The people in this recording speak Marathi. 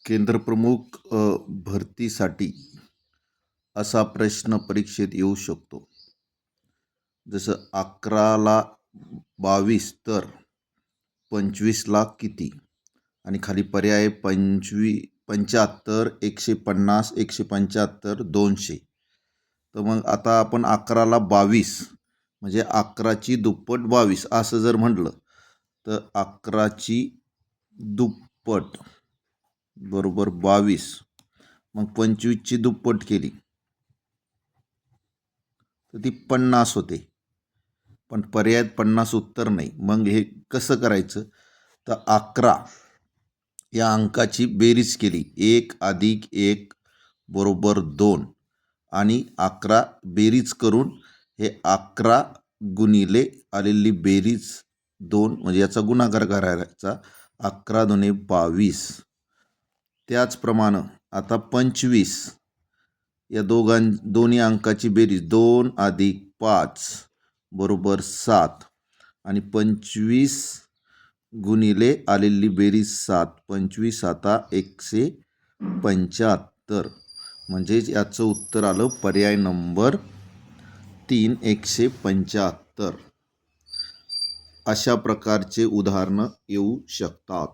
केंद्रप्रमुख भरतीसाठी असा प्रश्न परीक्षेत येऊ शकतो. जसं 11ला 22 तर 25ला किती? आणि खाली पर्याय 75, 150, 175, 200. तर मग आता आपण 11ला 22 म्हणजे 11ची दुप्पट 22 असं जर म्हटलं तर 11ची दुप्पट बरोबर 22. मग 25ची दुप्पट केली तर ती 50 होते. पण पर्यायात 50 उत्तर नाही. मग हे कसं करायचं? तर 11 या अंकाची बेरीज केली. 1 अधिक 1 बरोबर 2 आणि 11 बेरीज करून हे 11 गुणिले आलेली बेरीज 2 म्हणजे याचा गुणाकार करायचा. 11 दुने 22. त्याचप्रमाणे आता 25 या दोन्ही अंकाची बेरीज 2 अधिक 5 बरोबर 7 आणि 25 गुणिले आलेली बेरीज 7. 25 आता 175. म्हणजेच याचं उत्तर आलं पर्याय नंबर 3 175. अशा प्रकारचे उदाहरणं येऊ शकतात.